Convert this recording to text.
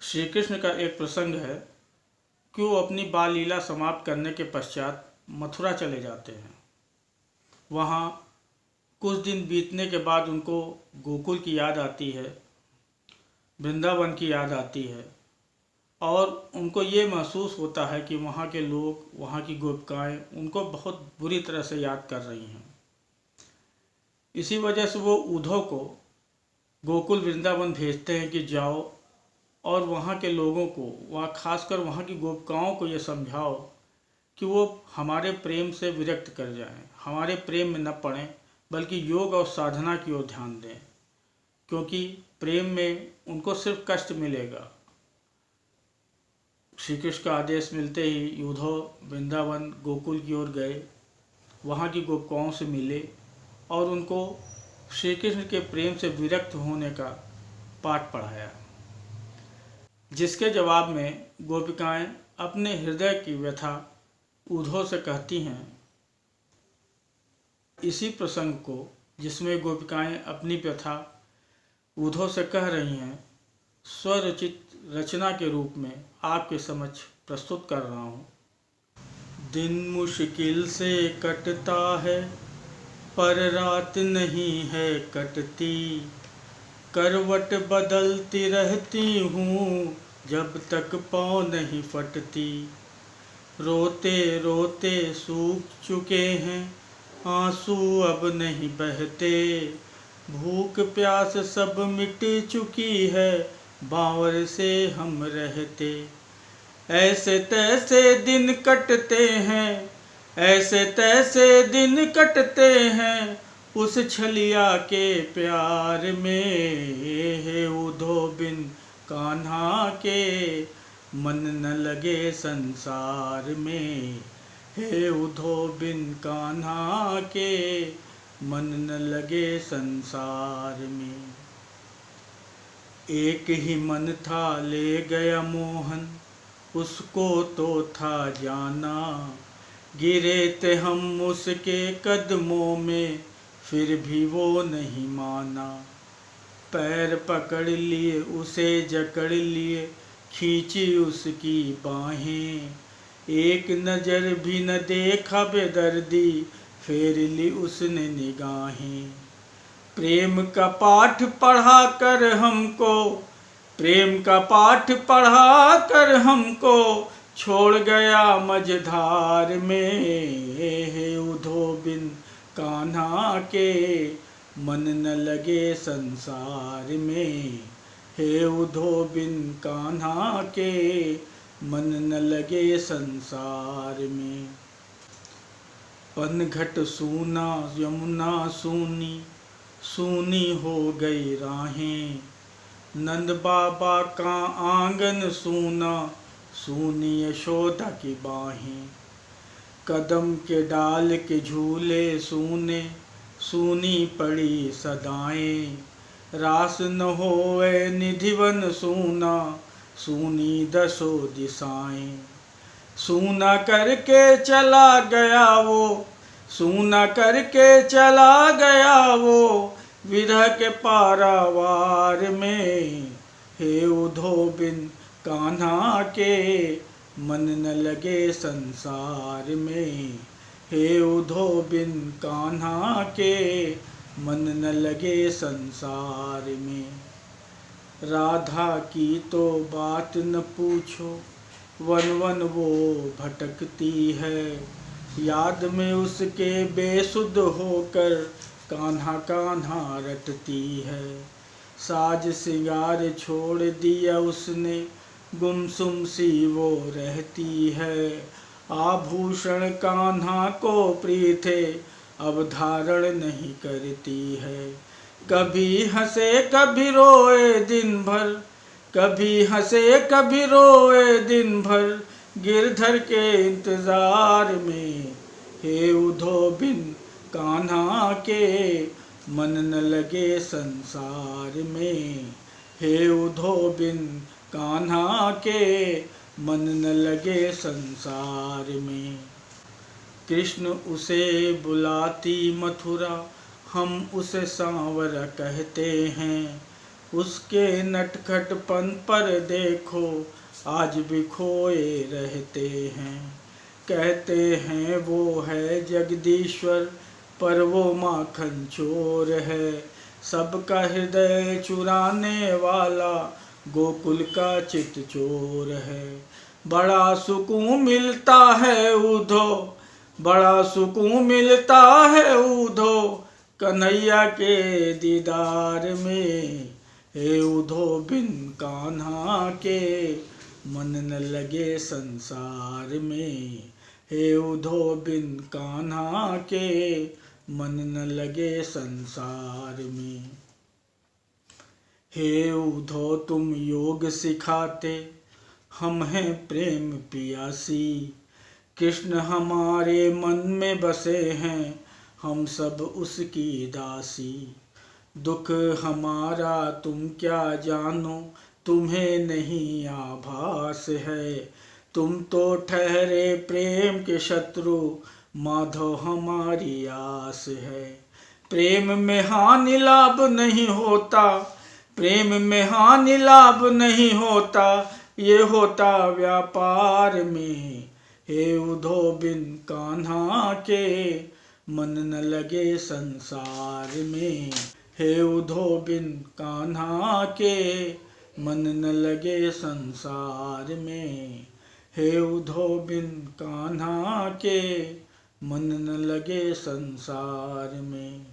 श्री कृष्ण का एक प्रसंग है कि वो अपनी बाल लीला समाप्त करने के पश्चात मथुरा चले जाते हैं। वहाँ कुछ दिन बीतने के बाद उनको गोकुल की याद आती है, वृंदावन की याद आती है और उनको ये महसूस होता है कि वहाँ के लोग, वहाँ की गोपिकाएं उनको बहुत बुरी तरह से याद कर रही हैं। इसी वजह से वो उद्धव को गोकुल वृंदावन भेजते हैं कि जाओ और वहाँ के लोगों को, वहाँ खासकर वहाँ की गोपिकाओं को ये समझाओ कि वो हमारे प्रेम से विरक्त कर जाएं, हमारे प्रेम में न पड़ें, बल्कि योग और साधना की ओर ध्यान दें, क्योंकि प्रेम में उनको सिर्फ कष्ट मिलेगा। श्री कृष्ण का आदेश मिलते ही उद्धव वृंदावन गोकुल की ओर गए, वहाँ की गोपिकाओं से मिले और उनको श्री कृष्ण के प्रेम से विरक्त होने का पाठ पढ़ाया, जिसके जवाब में गोपिकाएं अपने हृदय की व्यथा उद्धव से कहती हैं। इसी प्रसंग को, जिसमें गोपिकाएं अपनी व्यथा उद्धव से कह रही हैं, स्वरचित रचना के रूप में आपके समक्ष प्रस्तुत कर रहा हूँ। दिन मुश्किल से कटता है पर रात नहीं है कटती, करवट बदलती रहती हूँ जब तक पाँव नहीं फटती। रोते रोते सूख चुके हैं आंसू अब नहीं बहते, भूख प्यास सब मिट चुकी है बावर से हम रहते। ऐसे तैसे दिन कटते हैं, ऐसे तैसे दिन कटते हैं उस छलिया के प्यार में, हे उद्धव बिन कान्हा के मन न लगे संसार में, हे उद्धव बिन कान्हा के मन न लगे संसार में। एक ही मन था ले गया मोहन, उसको तो था जाना, गिरे थे हम उसके कदमों में फिर भी वो नहीं माना। पैर पकड़ लिए उसे जकड़ लिए, खींची उसकी बाहें, एक नज़र भी न देखा बेदर्दी, फेर ली उसने निगाहें। प्रेम का पाठ पढ़ा कर हमको, प्रेम का पाठ पढ़ा कर हमको छोड़ गया मझधार में, हे उद्धव बिन कान्हा के मन न लगे संसार में, हे उद्धव बिन कान्हा के मन न लगे संसार में। पनघट सूना यमुना सूनी, सूनी हो गई राहें, नंद बाबा का आंगन सूना, सूनी यशोदा की बाहें। कदम के डाल के झूले सूने, सूनी पड़ी सदाएं, रास न होए निधिवन सूना, सूनी दसो दिशाएं। सूना करके चला गया वो, सूना करके चला गया वो विरह के पारावार में, हे उद्धव बिन कान्हा के मन न लगे संसार में, हे उद्धव बिन कान्हा के मन न लगे संसार में। राधा की तो बात न पूछो, वन वन वो भटकती है, याद में उसके बेसुध होकर कान्हा कान्हा रटती है। साज सिंगार छोड़ दिया उसने, गुमसुम सी वो रहती है, आभूषण कान्हा को प्रिय थे अब धारण नहीं करती है। कभी हंसे कभी रोए दिन भर, कभी हंसे कभी रोए दिन भर गिरधर के इंतजार में, हे उद्धव बिन कान्हा के मन न लगे संसार में, हे उद्धव बिन कान्हा के मन न लगे संसार में। कृष्ण उसे बुलाती मथुरा, हम उसे सांवरा कहते हैं, उसके नटखटपन पर देखो आज भी खोए रहते हैं। कहते हैं वो है जगदीश्वर पर वो माखन चोर है। सबका हृदय चुराने वाला गोकुल का चित चोर है। बड़ा सुकून मिलता है उधो, बड़ा सुकून मिलता है उधो कन्हैया के दीदार में। हे उधो बिन कान्हा के मन न लगे संसार में। हे उधो बिन कान्हा के मन न लगे संसार में। हे उधो तुम योग सिखाते, हम हैं प्रेम पियासी। कृष्ण हमारे मन में बसे हैं, हम सब उसकी दासी। दुख हमारा तुम क्या जानो, तुम्हें नहीं आभास है। तुम तो ठहरे प्रेम के शत्रु, माधव हमारी आस है। प्रेम में हानि लाभ नहीं होता, प्रेम में हानि लाभ नहीं होता, ये होता व्यापार में। हे उधो बिन कान्हा के मन न लगे संसार में। हे उधो बिन कान्हा के मन न लगे संसार में। हे उधो बिन कान्हा के मन न लगे संसार में।